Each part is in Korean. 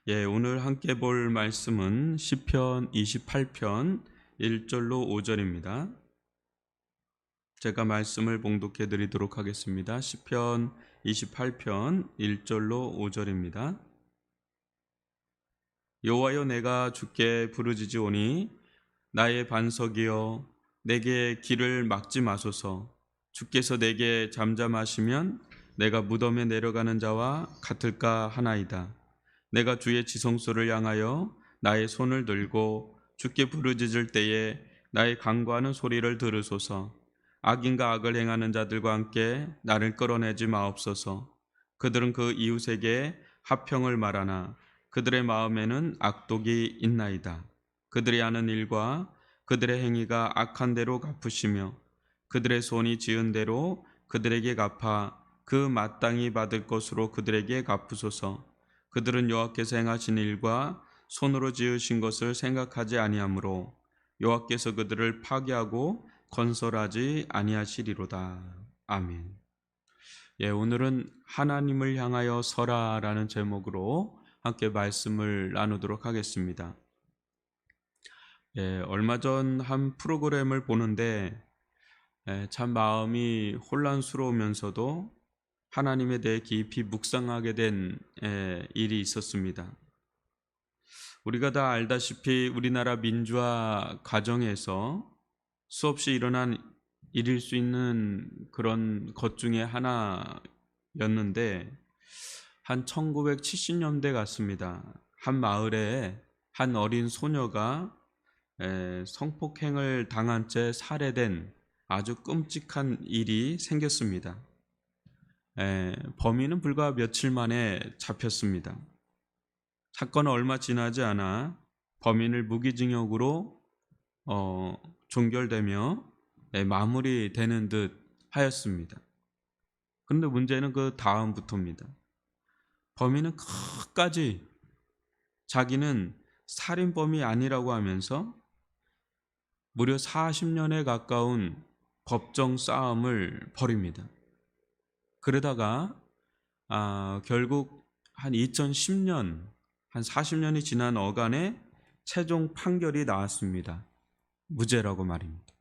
오늘 함께 볼 말씀은 시편 28편 1절로 5절입니다. 제가 말씀을 봉독해 드리도록 하겠습니다. 시편 28편 1절로 5절입니다. 여호와여, 내가 주께 부르짖으오니 나의 반석이여, 내게 길을 막지 마소서. 주께서 내게 잠잠하시면 내가 무덤에 내려가는 자와 같을까 하나이다. 내가 주의 지성소를 향하여 나의 손을 들고 주께 부르짖을 때에 나의 간구하는 소리를 들으소서. 악인과 악을 행하는 자들과 함께 나를 끌어내지 마옵소서. 그들은 그 이웃에게 화평을 말하나 그들의 마음에는 악독이 있나이다. 그들이 하는 일과 그들의 행위가 악한 대로 갚으시며 그들의 손이 지은 대로 그들에게 갚아 그 마땅히 받을 것으로 그들에게 갚으소서. 그들은 여호와께서 행하신 일과 손으로 지으신 것을 생각하지 아니하므로 여호와께서 그들을 파괴하고 건설하지 아니하시리로다. 아멘. 오늘은 하나님을 향하여 서라라는 제목으로 함께 말씀을 나누도록 하겠습니다. 얼마 전 한 프로그램을 보는데 참 마음이 혼란스러우면서도 하나님에 대해 깊이 묵상하게 된 일이 있었습니다. 우리가 다 알다시피 우리나라 민주화 과정에서 수없이 일어난 일일 수 있는 그런 것 중에 하나였는데, 한 1970년대 같습니다. 한 마을에 한 어린 소녀가 성폭행을 당한 채 살해된 아주 끔찍한 일이 생겼습니다. 범인은 불과 며칠 만에 잡혔습니다. 사건은 얼마 지나지 않아 범인을 무기징역으로 종결되며 마무리되는 듯 하였습니다. 그런데 문제는 그 다음부터입니다. 범인은 끝까지 자기는 살인범이 아니라고 하면서 무려 40년에 가까운 법정 싸움을 벌입니다. 그러다가 결국 한 2010년, 한 40년이 지난 어간에 최종 판결이 나왔습니다. 무죄라고 말입니다.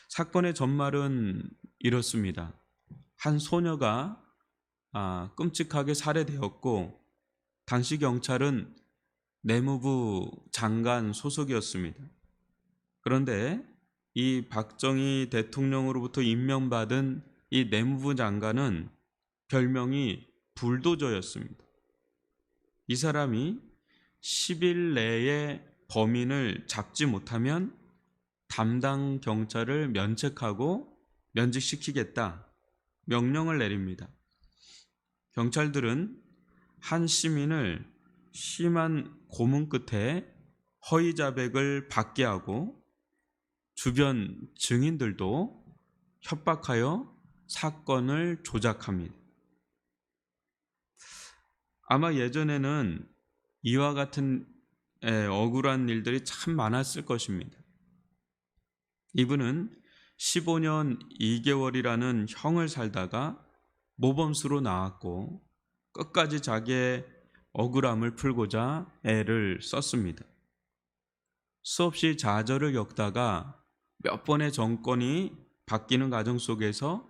사건의 전말은 이렇습니다. 한 소녀가 끔찍하게 살해되었고, 당시 경찰은 내무부 장관 소속이었습니다. 그런데 이 박정희 대통령으로부터 임명받은 이 내무부 장관은 별명이 불도저였습니다. 이 사람이 10일 내에 범인을 잡지 못하면 담당 경찰을 면책하고 면직시키겠다 명령을 내립니다. 경찰들은 한 시민을 심한 고문 끝에 허위 자백을 받게 하고 주변 증인들도 협박하여 사건을 조작합니다. 아마 예전에는 이와 같은 억울한 일들이 참 많았을 것입니다. 이분은 15년 2개월이라는 형을 살다가 모범수로 나왔고 끝까지 자기의 억울함을 풀고자 애를 썼습니다. 수없이 좌절을 겪다가 몇 번의 정권이 바뀌는 과정 속에서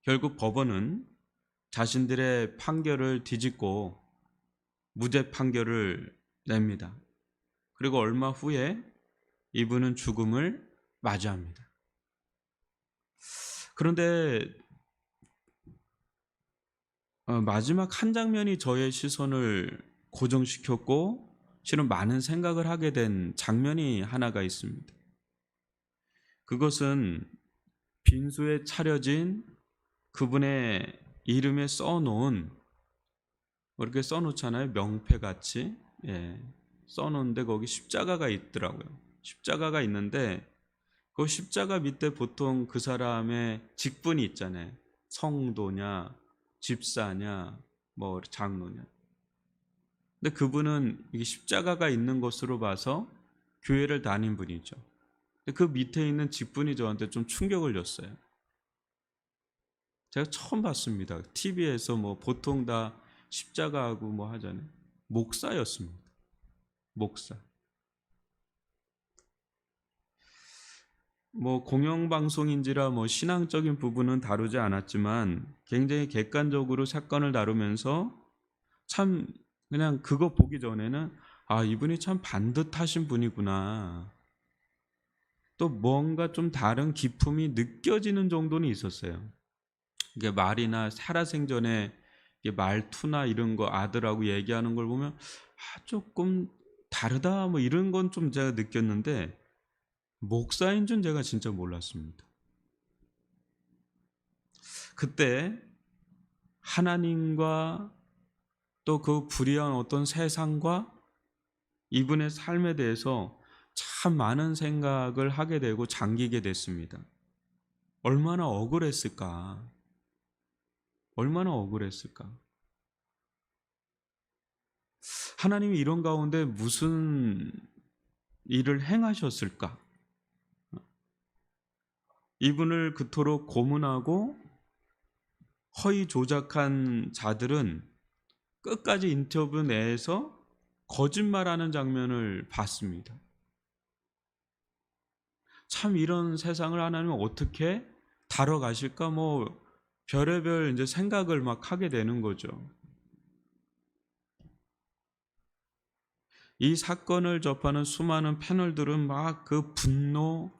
결국 법원은 자신들의 판결을 뒤집고 무죄 판결을 냅니다. 그리고 얼마 후에 이분은 죽음을 맞이합니다. 그런데 마지막 한 장면이 저의 시선을 고정시켰고 실은 많은 생각을 하게 된 장면이 하나가 있습니다. 그것은 빈소에 차려진 그분의 이름에 써놓은, 이렇게 써놓잖아요. 명패같이 써놓은데 거기 십자가가 있더라고요. 십자가가 있는데 그 십자가 밑에 보통 그 사람의 직분이 있잖아요. 성도냐, 집사냐, 뭐 장로냐. 근데 그분은 이게 십자가가 있는 것으로 봐서 교회를 다닌 분이죠. 근데 그 밑에 있는 직분이 저한테 좀 충격을 줬어요. 제가 처음 봤습니다. TV에서 뭐 보통 다 십자가하고 뭐 하잖아요. 목사였습니다. 목사. 공영방송인지라 신앙적인 부분은 다루지 않았지만 굉장히 객관적으로 사건을 다루면서 참 그냥 그거 보기 전에는 이분이 참 반듯하신 분이구나. 또 뭔가 좀 다른 기품이 느껴지는 정도는 있었어요. 이게 말이나 살아생전에 말투나 이런 거 아들하고 얘기하는 걸 보면 조금 다르다 이런 건 좀 제가 느꼈는데 목사인 줄 제가 진짜 몰랐습니다. 그때 하나님과 또 그 불의한 어떤 세상과 이분의 삶에 대해서 참 많은 생각을 하게 되고 잠기게 됐습니다. 얼마나 억울했을까? 얼마나 억울했을까? 하나님이 이런 가운데 무슨 일을 행하셨을까? 이분을 그토록 고문하고 허위 조작한 자들은 끝까지 인터뷰 내에서 거짓말하는 장면을 봤습니다. 참 이런 세상을 하나님은 어떻게 다뤄가실까? 별의별 이제 생각을 막 하게 되는 거죠. 이 사건을 접하는 수많은 패널들은 막 그 분노,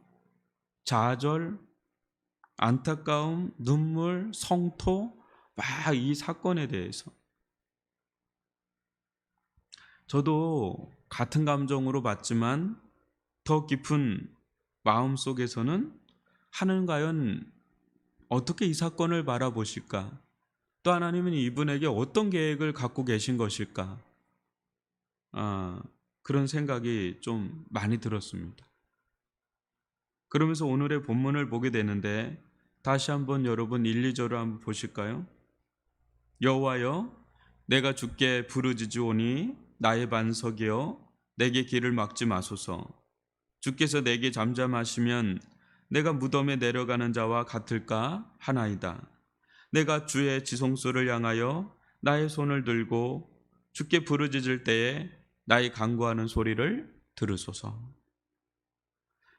좌절, 안타까움, 눈물, 성토, 막 이 사건에 대해서 저도 같은 감정으로 봤지만 더 깊은 마음 속에서는 하나님 과연 어떻게 이 사건을 바라보실까? 또 하나님은 이분에게 어떤 계획을 갖고 계신 것일까? 그런 생각이 좀 많이 들었습니다. 그러면서 오늘의 본문을 보게 되는데 다시 한번 여러분 1, 2절을 한번 보실까요? 여호와여 내가 주께 부르짖으오니 나의 반석이여 내게 길을 막지 마소서. 주께서 내게 잠잠하시면 내가 무덤에 내려가는 자와 같을까 하나이다. 내가 주의 지성소를 향하여 나의 손을 들고 주께 부르짖을 때에 나의 간구하는 소리를 들으소서.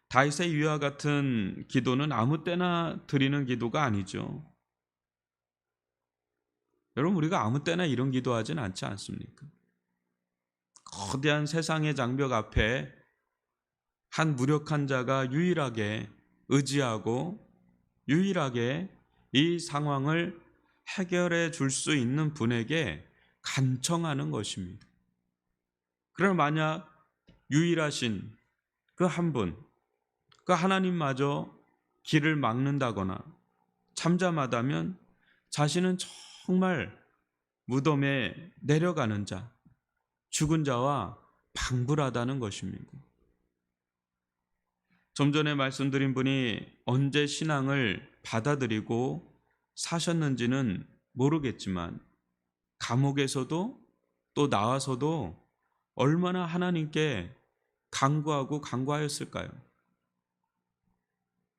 다윗의 위와 같은 기도는 아무 때나 드리는 기도가 아니죠. 여러분 우리가 아무 때나 이런 기도하진 않지 않습니까? 거대한 세상의 장벽 앞에 한 무력한 자가 유일하게 의지하고 유일하게 이 상황을 해결해 줄 수 있는 분에게 간청하는 것입니다. 그러나 만약 유일하신 그 한 분, 그 하나님마저 길을 막는다거나 잠잠하다면 자신은 정말 무덤에 내려가는 자, 죽은 자와 방불하다는 것입니다. 좀 전에 말씀드린 분이 언제 신앙을 받아들이고 사셨는지는 모르겠지만 감옥에서도 또 나와서도 얼마나 하나님께 간구하고 간구하였을까요?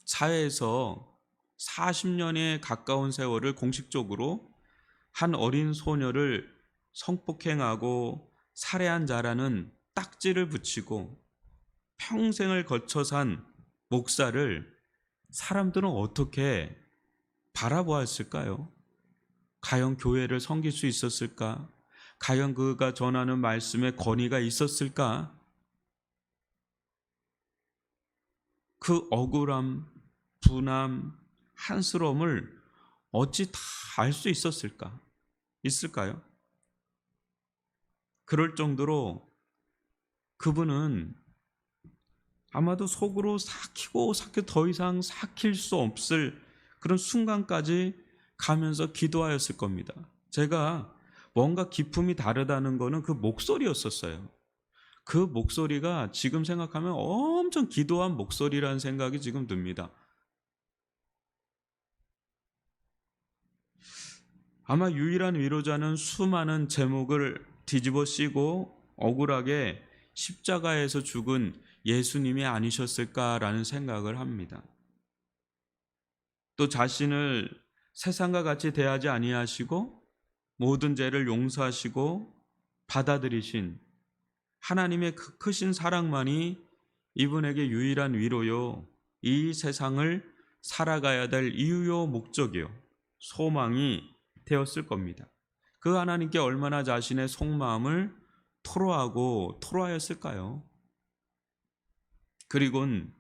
사회에서 40년에 가까운 세월을 공식적으로 한 어린 소녀를 성폭행하고 살해한 자라는 딱지를 붙이고 평생을 거쳐 산 목사를 사람들은 어떻게 바라보았을까요? 과연 교회를 섬길 수 있었을까? 과연 그가 전하는 말씀에 권위가 있었을까? 그 억울함, 분함, 한스러움을 어찌 다 알 수 있었을까? 있을까요? 그럴 정도로 그분은 아마도 속으로 삭히고 더 이상 삭힐 수 없을 그런 순간까지 가면서 기도하였을 겁니다. 제가 뭔가 기품이 다르다는 거는 그 목소리였었어요. 그 목소리가 지금 생각하면 엄청 기도한 목소리라는 생각이 지금 듭니다. 아마 유일한 위로자는 수많은 제목을 뒤집어 씌고 억울하게 십자가에서 죽은 예수님이 아니셨을까라는 생각을 합니다. 또 자신을 세상과 같이 대하지 아니하시고 모든 죄를 용서하시고 받아들이신 하나님의 그 크신 사랑만이 이분에게 유일한 위로요, 이 세상을 살아가야 될 이유요, 목적이요, 소망이 되었을 겁니다. 그 하나님께 얼마나 자신의 속마음을 토로하였을까요? 그리고는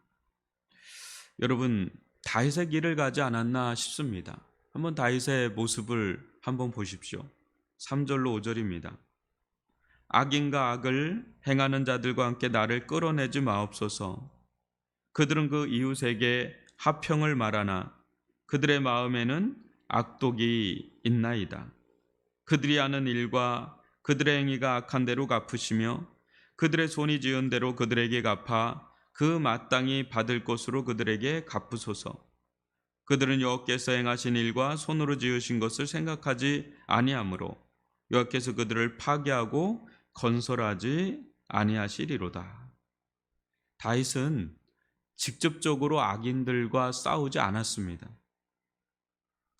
여러분, 다윗의 길을 가지 않았나 싶습니다. 한번 다윗의 모습을 한번 보십시오. 3절로 5절입니다. 악인과 악을 행하는 자들과 함께 나를 끌어내지 마옵소서. 그들은 그 이웃에게 화평을 말하나 그들의 마음에는 악독이 있나이다. 그들이 하는 일과 그들의 행위가 악한 대로 갚으시며 그들의 손이 지은 대로 그들에게 갚아 그 마땅히 받을 것으로 그들에게 갚으소서. 그들은 여호와께서 행하신 일과 손으로 지으신 것을 생각하지 아니하므로 여호와께서 그들을 파괴하고 건설하지 아니하시리로다. 다윗은 직접적으로 악인들과 싸우지 않았습니다.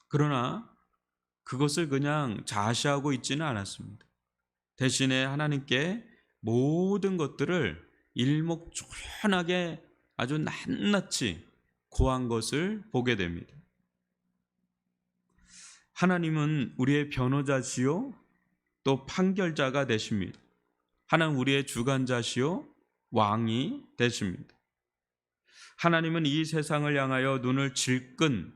그러나 그것을 그냥 자시하고 있지는 않았습니다. 대신에 하나님께 모든 것들을 일목요연하게 아주 낱낱이 고한 것을 보게 됩니다. 하나님은 우리의 변호자시요 또 판결자가 되십니다. 하나님 우리의 주관자시요 왕이 되십니다. 하나님은 이 세상을 향하여 눈을 질끈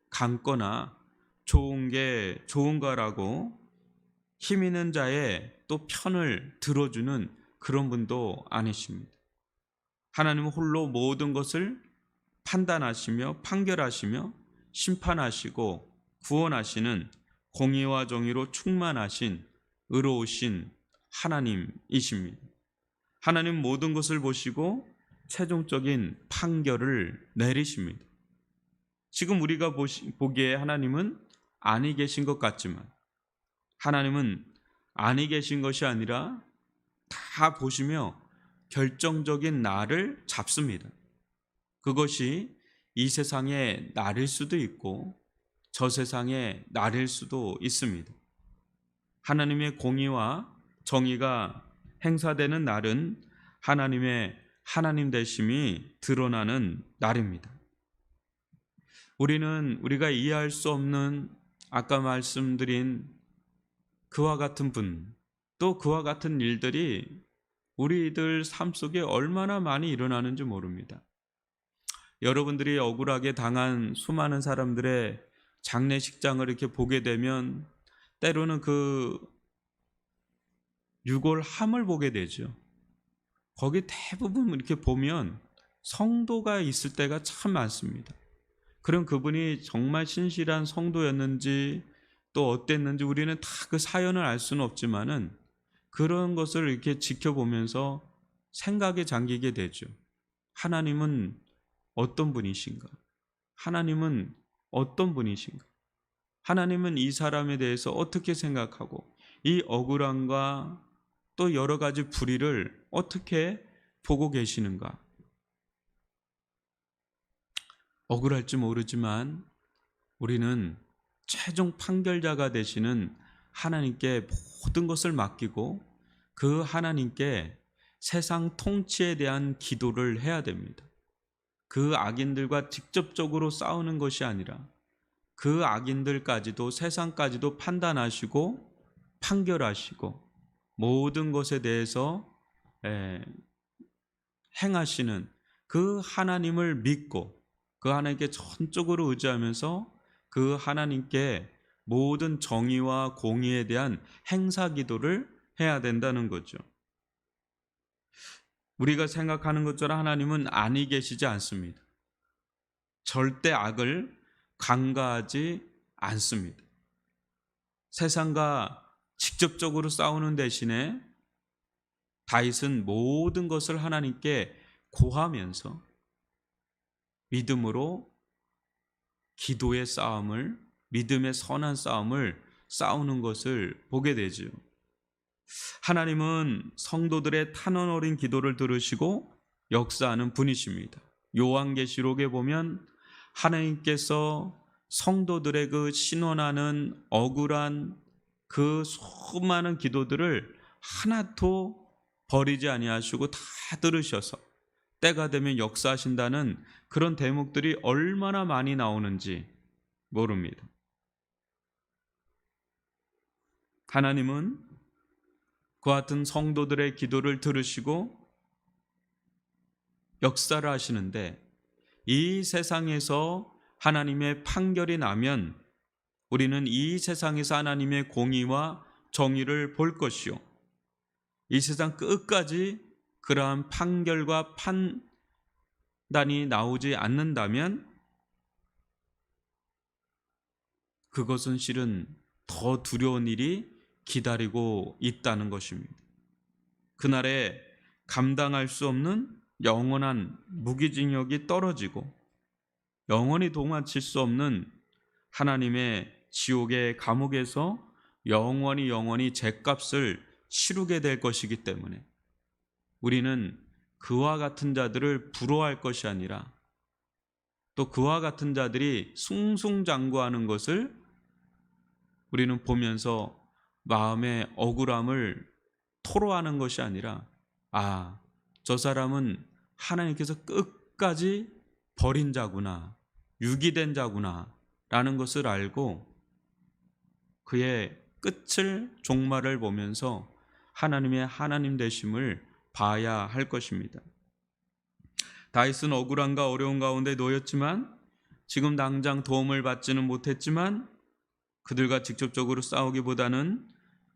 감거나 좋은 게 좋은가라고 힘 있는 자의 또 편을 들어주는 그런 분도 아니십니다. 하나님은 홀로 모든 것을 판단하시며 판결하시며 심판하시고 구원하시는 공의와 정의로 충만하신 의로우신 하나님이십니다. 하나님 모든 것을 보시고 최종적인 판결을 내리십니다. 지금 우리가 보기에 하나님은 아니 계신 것 같지만 하나님은 아니 계신 것이 아니라 다 보시며 결정적인 날을 잡습니다. 그것이 이 세상의 날일 수도 있고 저 세상의 날일 수도 있습니다. 하나님의 공의와 정의가 행사되는 날은 하나님의 하나님 되심이 드러나는 날입니다. 우리는 우리가 이해할 수 없는 아까 말씀드린 그와 같은 분, 또 그와 같은 일들이 우리들 삶 속에 얼마나 많이 일어나는지 모릅니다. 여러분들이 억울하게 당한 수많은 사람들의 장례식장을 이렇게 보게 되면 때로는 그 유골함을 보게 되죠. 거기 대부분 이렇게 보면 성도가 있을 때가 참 많습니다. 그럼 그분이 정말 신실한 성도였는지 또 어땠는지 우리는 다 그 사연을 알 수는 없지만은 그런 것을 이렇게 지켜보면서 생각에 잠기게 되죠. 하나님은 어떤 분이신가? 하나님은 어떤 분이신가? 하나님은 이 사람에 대해서 어떻게 생각하고 이 억울함과 또 여러 가지 불의를 어떻게 보고 계시는가? 억울할지 모르지만 우리는 최종 판결자가 되시는 하나님께 모든 것을 맡기고 그 하나님께 세상 통치에 대한 기도를 해야 됩니다. 그 악인들과 직접적으로 싸우는 것이 아니라 그 악인들까지도 세상까지도 판단하시고 판결하시고 모든 것에 대해서 행하시는 그 하나님을 믿고 그 하나님께 전적으로 의지하면서 그 하나님께 모든 정의와 공의에 대한 행사 기도를 해야 된다는 거죠. 우리가 생각하는 것처럼 하나님은 아니 계시지 않습니다. 절대 악을 간과하지 않습니다. 세상과 직접적으로 싸우는 대신에 다윗은 모든 것을 하나님께 고하면서 믿음으로 기도의 싸움을, 믿음의 선한 싸움을 싸우는 것을 보게 되죠. 하나님은 성도들의 탄원 어린 기도를 들으시고 역사하는 분이십니다. 요한계시록에 보면 하나님께서 성도들의 그 신원하는 억울한 그 수많은 기도들을 하나도 버리지 아니하시고 다 들으셔서 때가 되면 역사하신다는 그런 대목들이 얼마나 많이 나오는지 모릅니다. 하나님은 그와 같은 성도들의 기도를 들으시고 역사를 하시는데, 이 세상에서 하나님의 판결이 나면 우리는 이 세상에서 하나님의 공의와 정의를 볼 것이요, 이 세상 끝까지 그러한 판결과 판단이 나오지 않는다면 그것은 실은 더 두려운 일이 기다리고 있다는 것입니다. 그날에 감당할 수 없는 영원한 무기징역이 떨어지고 영원히 도망칠 수 없는 하나님의 지옥의 감옥에서 영원히 죗값을 치르게 될 것이기 때문에 우리는 그와 같은 자들을 부러워할 것이 아니라 또 그와 같은 자들이 숭숭장구하는 것을 우리는 보면서 마음의 억울함을 토로하는 것이 아니라, 아, 저 사람은 하나님께서 끝까지 버린 자구나, 유기된 자구나 라는 것을 알고 그의 끝을, 종말을 보면서 하나님의 하나님 되심을 봐야 할 것입니다. 다윗은 억울함과 어려운 가운데 놓였지만, 지금 당장 도움을 받지는 못했지만 그들과 직접적으로 싸우기보다는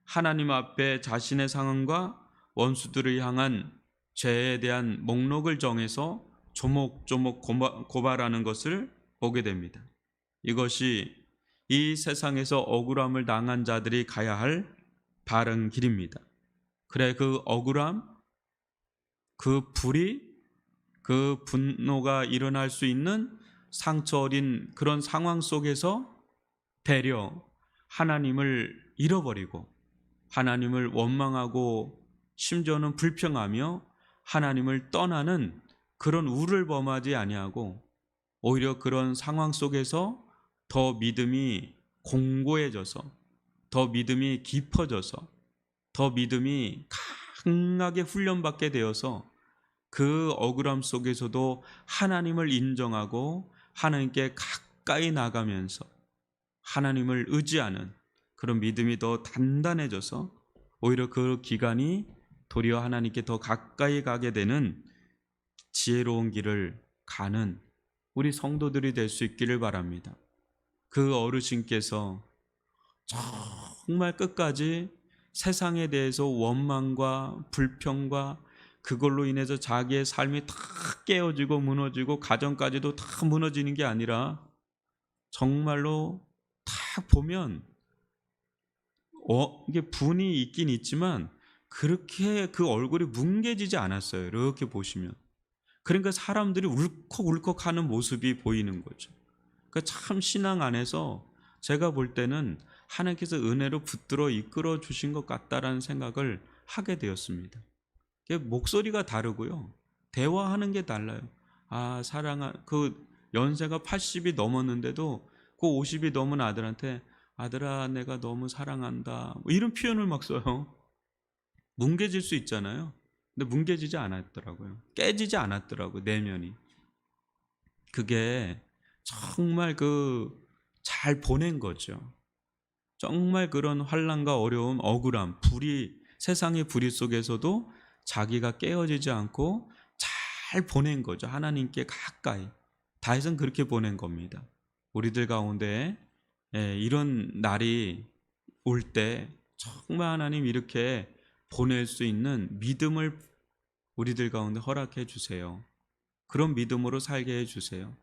하나님 앞에 자신의 상황과 원수들을 향한 죄에 대한 목록을 정해서 조목조목 고발하는 것을 보게 됩니다. 이것이 이 세상에서 억울함을 당한 자들이 가야 할 바른 길입니다. 그래, 그 억울함, 그 불이, 그 분노가 일어날 수 있는 상처 어린 그런 상황 속에서 되려 하나님을 잃어버리고 하나님을 원망하고 심지어는 불평하며 하나님을 떠나는 그런 우를 범하지 아니하고, 오히려 그런 상황 속에서 더 믿음이 공고해져서, 더 믿음이 깊어져서, 더 믿음이 강하게 훈련받게 되어서 그 억울함 속에서도 하나님을 인정하고 하나님께 가까이 나가면서 하나님을 의지하는 그런 믿음이 더 단단해져서 오히려 그 기간이 도리어 하나님께 더 가까이 가게 되는 지혜로운 길을 가는 우리 성도들이 될 수 있기를 바랍니다. 그 어르신께서 정말 끝까지 세상에 대해서 원망과 불평과 그걸로 인해서 자기의 삶이 다 깨어지고 무너지고 가정까지도 다 무너지는 게 아니라 정말로 딱 보면 이게 분이 있긴 있지만 그렇게 그 얼굴이 뭉개지지 않았어요. 이렇게 보시면. 그러니까 사람들이 울컥울컥하는 모습이 보이는 거죠. 그러니까 참 신앙 안에서 제가 볼 때는 하나님께서 은혜로 붙들어 이끌어 주신 것 같다라는 생각을 하게 되었습니다. 목소리가 다르고요, 대화하는 게 달라요. 그 연세가 80이 넘었는데도 그 50이 넘은 아들한테 아들아 내가 너무 사랑한다, 이런 표현을 막 써요. 뭉개질 수 있잖아요. 근데 뭉개지지 않았더라고요. 깨지지 않았더라고요, 내면이. 그게 정말 잘 보낸 거죠. 정말 그런 환난과 어려움, 억울함, 세상의 불의 속에서도 자기가 깨어지지 않고 잘 보낸 거죠. 하나님께 가까이. 다윗은 그렇게 보낸 겁니다. 우리들 가운데 이런 날이 올 때 정말 하나님 이렇게 보낼 수 있는 믿음을 우리들 가운데 허락해 주세요. 그런 믿음으로 살게 해 주세요.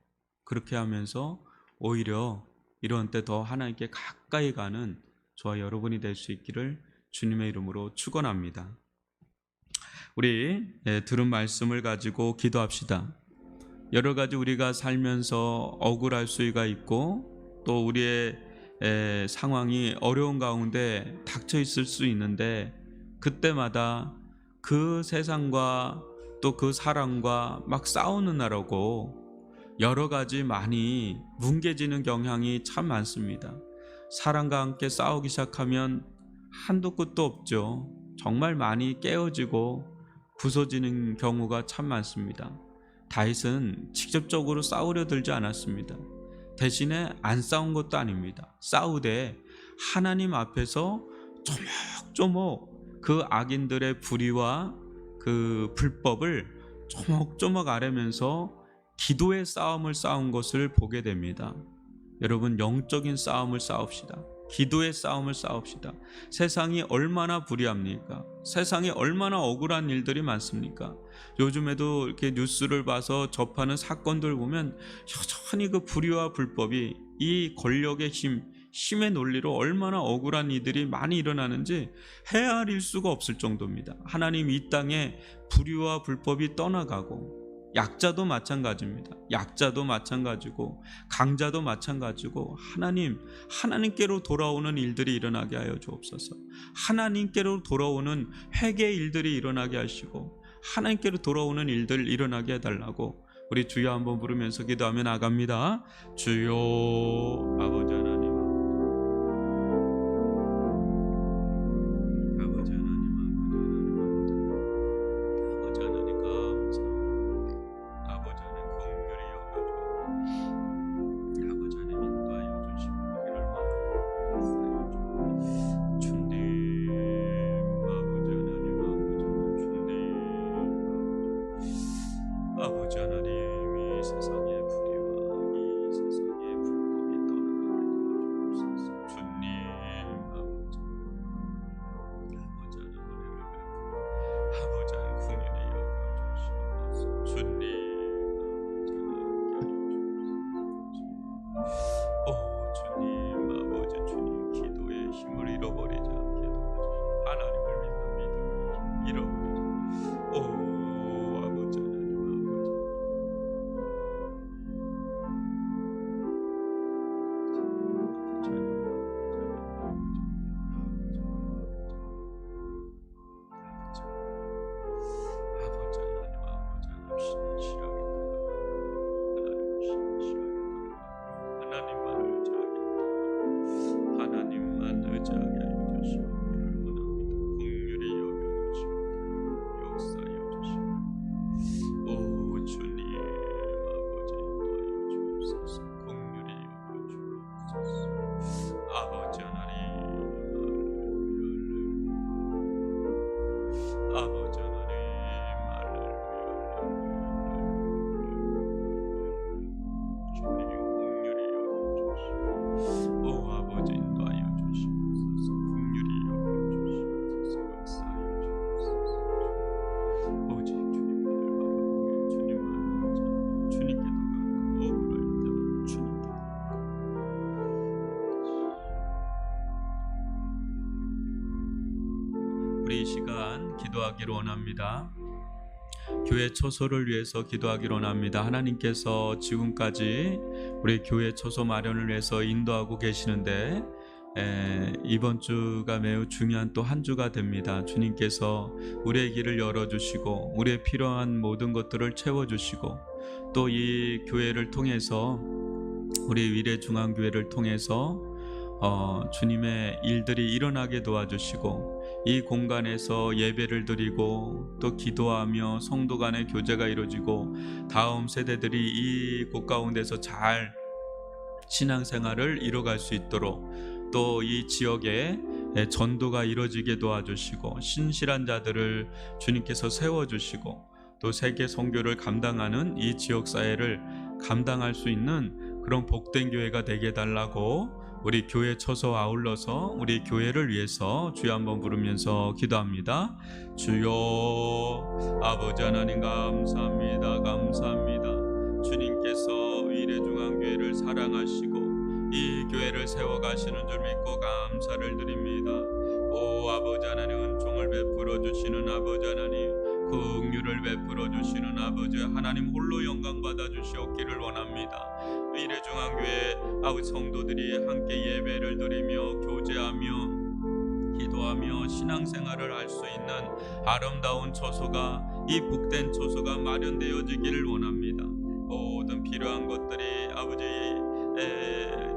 그렇게 하면서 오히려 이런 때 더 하나님께 가까이 가는 저와 여러분이 될 수 있기를 주님의 이름으로 축원합니다. 우리 들은 말씀을 가지고 기도합시다. 여러 가지 우리가 살면서 억울할 수가 있고 또 우리의 상황이 어려운 가운데 닥쳐 있을 수 있는데, 그때마다 그 세상과 또 그 사람과 막 싸우는 나라고 여러 가지 많이 뭉개지는 경향이 참 많습니다. 사람과 함께 싸우기 시작하면 한도 끝도 없죠. 정말 많이 깨어지고 부서지는 경우가 참 많습니다. 다윗은 직접적으로 싸우려 들지 않았습니다. 대신에 안 싸운 것도 아닙니다. 싸우되 하나님 앞에서 조목조목 그 악인들의 불의와 그 불법을 조목조목 앓으면서 기도의 싸움을 싸운 것을 보게 됩니다. 여러분, 영적인 싸움을 싸웁시다. 기도의 싸움을 싸웁시다. 세상이 얼마나 불의합니까? 세상에 얼마나 억울한 일들이 많습니까? 요즘에도 이렇게 뉴스를 봐서 접하는 사건들 보면 여전히 그 불의와 불법이 이 권력의 힘의 논리로 얼마나 억울한 이들이 많이 일어나는지 헤아릴 수가 없을 정도입니다. 하나님 이 땅에 불의와 불법이 떠나가고, 약자도 마찬가지입니다. 약자도 마찬가지고 강자도 마찬가지고 하나님께로 돌아오는 일들이 일어나게 하여 주옵소서. 하나님께로 돌아오는 회개의 일들이 일어나게 하시고 하나님께로 돌아오는 일들 일어나게 해달라고 우리 주여 한번 부르면서 기도하며 나갑니다. 주여 아버지 하나님, 아버지 하나님, 아버지 하나님 감사합니다. 아버지 하나님 긍휼히 여겨줘. 아버지 하나님 인도하여 주시고 우리를 만나게 주님. 아버지 하나님, 아버지 하나님, 이 세상의 불의와 이 세상의 불법이 떠나가게 도와주옵소서. 주님, 아버지 하나님 은혜를 베풀어 아버지 하나님 긍휼히 여겨주시옵소서. 주님, 주님, 아버지 주님, 기도의 힘을 잃어버리지 않게 도와주시고 하나님을 믿는 믿음의 힘 잃어버리지 아버지 하나님, 하나님만 의지하게 하여 주시옵기를 원합니다. 긍휼히 여겨주시고 역사하여 주시고 주님, 아버지 인도하여 주옵소서. 긍휼히 여겨주옵소서. 아버지 하나님, 아버지 하나님, 주님 긍휼히 여겨주시고 아버지 인도하여 주시옵소서. 긍휼히 여겨주시옵소서. 역사하여 주옵소서. 오직 주님만을 바라보며 주님만을 의지하며 주님께도 가까 억울할 때만 주님께 우리 이 시간 기도하기를 원합니다. 교회 초소를 위해서 기도하기를 원합니다. 하나님께서 지금까지 우리 교회 초소 마련을 위해서 인도하고 계시는데 이번 주가 매우 중요한 또 한 주가 됩니다. 주님께서 우리의 길을 열어주시고 우리의 필요한 모든 것들을 채워주시고 또 이 교회를 통해서 우리 위례중앙교회를 통해서 주님의 일들이 일어나게 도와주시고 이 공간에서 예배를 드리고 또 기도하며 성도 간의 교제가 이루어지고 다음 세대들이 이 곳 가운데서 잘 신앙생활을 이뤄갈 수 있도록 또 이 지역에 전도가 이루어지게 도와주시고 신실한 자들을 주님께서 세워주시고 또 세계 선교를 감당하는 이 지역사회를 감당할 수 있는 그런 복된 교회가 되게 해달라고 우리 교회 처소 아울러서 우리 교회를 위해서 주여 한번 부르면서 기도합니다. 주여 아버지 하나님 감사합니다. 감사합니다. 주님께서 위례중앙교회를 사랑하시고 이 교회를 세워가시는 줄 믿고 감사를 드립니다. 오 아버지 하나님, 은총을 베풀어 주시는 아버지 하나님, 긍휼을 베풀어 주시는 아버지 하나님 홀로 영광 받아 주시옵기를 원합니다. 위례중앙교회 아버지 성도들이 함께 예배를 드리며 교제하며 기도하며 신앙생활을 할 수 있는 아름다운 처소가, 이 복된 처소가 마련되어지기를 원합니다. 모든 필요한 것들이 아버지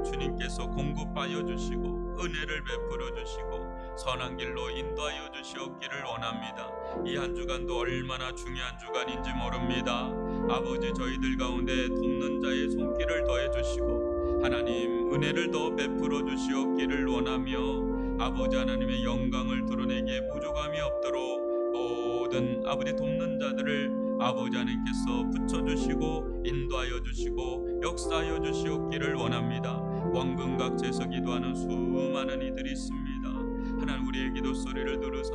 주님께서 공급하여 주시고 은혜를 베풀어 주시고 선한 길로 인도하여 주시옵기를 원합니다. 이 한 주간도 얼마나 중요한 주간인지 모릅니다. 아버지, 저희들 가운데 돕는 자의 손길을 더해 주시고 하나님 은혜를 더 베풀어 주시옵기를 원하며 아버지 하나님의 영광을 드러내기에 부족함이 없도록 모든 아버지 돕는 자들을 아버지 하나님께서 붙여주시고 인도하여 주시고 역사하여 주시옵기를 원합니다. 원근각지에서 기도하는 수많은 이들이 있습니다. 하나님, 우리의 기도 소리를 들으사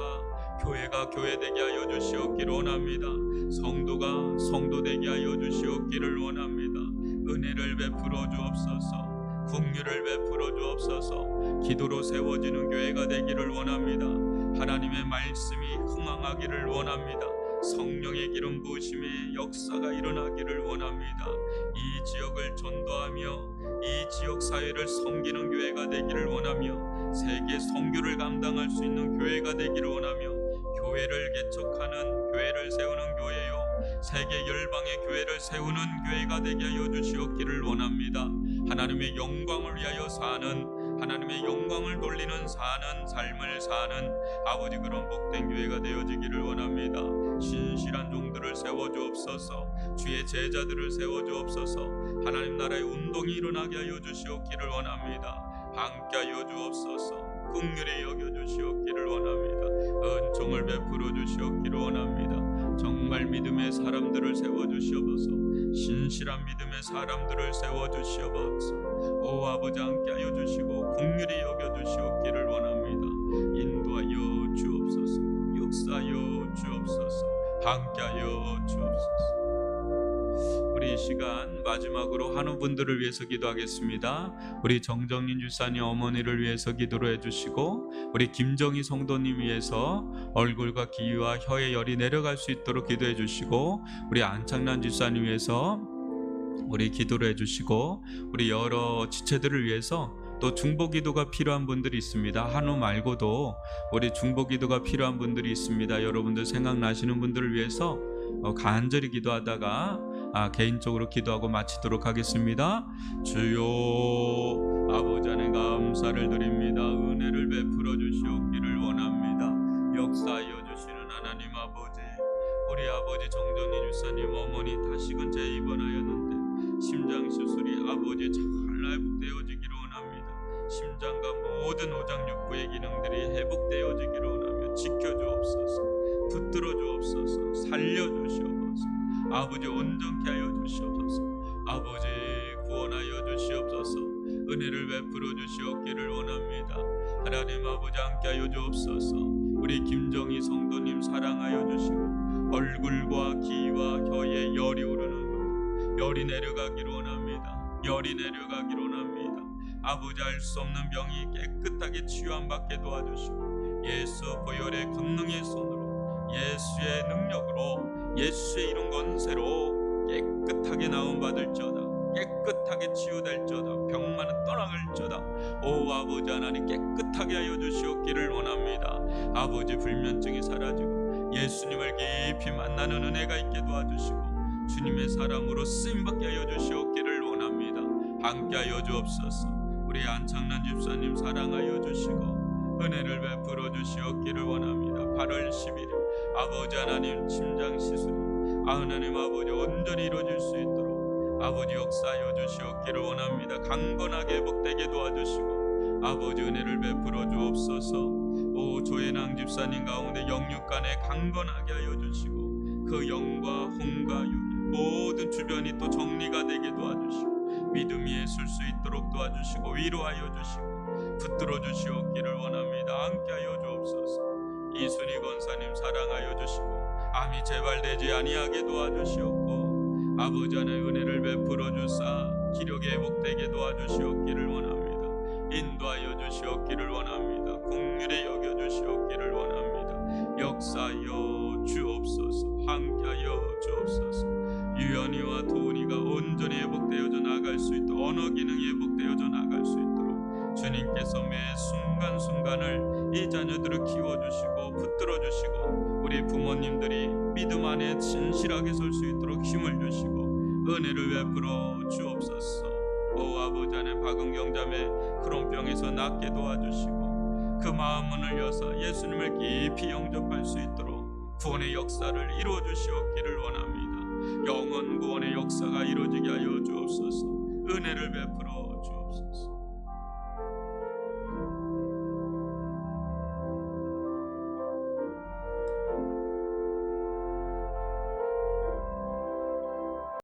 교회가 교회되게 하여 주시옵기를 원합니다. 성도가 성도되게 하여 주시옵기를 원합니다. 은혜를 베풀어 주옵소서. 긍휼을 베풀어 주옵소서. 기도로 세워지는 교회가 되기를 원합니다. 하나님의 말씀이 흥황하기를 원합니다. 성령의 기름 부으심의 역사가 일어나기를 원합니다. 이 지역을 전도하며 이 지역 사회를 섬기는 교회가 되기를 원하며 세계 선교를 감당할 수 있는 교회가 되기를 원하며 교회를 개척하는 교회를 세우는 교회요 세계 열방의 교회를 세우는 교회가 되게 하여 주시옵기를 원합니다. 하나님의 영광을 위하여 사는, 하나님의 영광을 돌리는 사는 삶을 사는 아버지 그런 복된 교회가 되어지기를 원합니다. 신실한 종들을 세워주옵소서. 주의 제자들을 세워주옵소서. 하나님 나라의 운동이 일어나게 하여 주시옵기를 원합니다. 함께하여 주옵소서. 긍휼히 여겨주시옵기를 원합니다. 은총을 베풀어 주시옵기를 원합니다. 정말 믿음의 사람들을 세워주시옵소서. 신실한 믿음의 사람들을 세워주시옵소서. 오 아버지, 함께하여 주시고 긍휼히 여겨주시옵기를 원합니다. 인도하여 주옵소서. 역사하여 주옵소서. 함께하여 주옵소서. 우리 이 시간 마지막으로 한우 분들을 위해서 기도하겠습니다. 우리 정정인 주사님 어머니를 위해서 기도를 해주시고 우리 김정희 성도님 위해서 얼굴과 귀와 혀의 열이 내려갈 수 있도록 기도해 주시고 우리 안창란 주사님 위해서 우리 기도를 해주시고 우리 여러 지체들을 위해서 또 중보기도가 필요한 분들이 있습니다. 한우 말고도 우리 중보기도가 필요한 분들이 있습니다. 여러분들 생각나시는 분들을 위해서 간절히 기도하다가 개인적으로 기도하고 마치도록 하겠습니다. 주여, 아버지 안에 감사를 드립니다. 은혜를 베풀어 주시옵기를 원합니다. 역사하여 주시는 하나님 아버지, 우리 아버지 정정인 유사님 어머니 다시금 재입원하였는데 심장 수술이 아버지 잘 회복되어지기를 원합니다. 심장과 모든 오장육부의 기능들이 회복되어지기를 원하며 지켜주옵소서. 붙들어 주옵소서. 살려주시옵소서. 아버지 온전케 하여 주시옵소서. 아버지 구원하여 주시옵소서. 은혜를 베풀어 주시옵기를 원합니다. 하나님 아버지 함께하여 주옵소서. 우리 김정희 성도님 사랑하여 주시고 얼굴과 귀와 혀에 열이 오르는 것, 열이 내려가기를 원합니다. 열이 내려가기를 원합니다. 아버지 알 수 없는 병이 깨끗하게 치유함받게 도와주시고 예수 보혈의 권능의 손으로 예수의 능력으로 예수의 이름 권세로 깨끗하게 나음받을지어다. 깨끗하게 치유될지어다. 병만은 떠나갈지어다. 오 아버지 하나님 깨끗하게 하여 주시옵기를 원합니다. 아버지 불면증이 사라지고 예수님을 깊이 만나는 은혜가 있게 도와주시고 주님의 사람으로 쓰임받게 하여 주시옵기를 원합니다. 함께하여 주옵소서. 우리 안창란 집사님 사랑하여 주시고 은혜를 베풀어 주시옵기를 원합니다. 8월 11일 아버지 하나님 심장 시술이 하나님 아버지 온전히 이루어질 수 있도록 아버지 역사하여 주시옵기를 원합니다. 강건하게 회복되게 도와주시고 아버지 은혜를 베풀어 주옵소서. 오 조혜낭 집사님 가운데 영육간에 강건하게 하여 주시고 그 영과 혼과 육이 모든 주변이 또 정리가 되게 도와주시고 믿음 위에 설 수 있도록 도와주시고 위로하여 주시고 붙들어 주시옵기를 원합니다. 함께하여 주옵소서. 이순희 권사님 사랑하여 주시고 암이 재발되지 아니하게 도와주시옵고 아버지 안에 은혜를 베풀어 주사 기력이 회복되게 도와주시옵기를 원합니다. 인도하여 주시옵기를 원합니다. 긍휼히 여겨 주시옵기를 원합니다. 역사하여 주옵소서. 함께하여 주옵소서. 유연이와 도훈이가 온전히 회복되어져 나갈 수 있도록 언어 기능이 회복되어져 나갈 수 있도록 주님께서 매 순간순간을 이 자녀들을 키워주시고 붙들어주시고 우리 부모님들이 믿음 안에 진실하게 설 수 있도록 힘을 주시고 은혜를 베풀어 주옵소서. 오 아버지 안에 박은경 자매 크론병에서 낫게 도와주시고 그 마음 문을 여사 예수님을 깊이 영접할 수 있도록 구원의 역사를 이루어 주시옵기를 원합니다. 영원 구원의 역사가 이루어지게 하여 주옵소서. 은혜를 베풀어 주옵소서.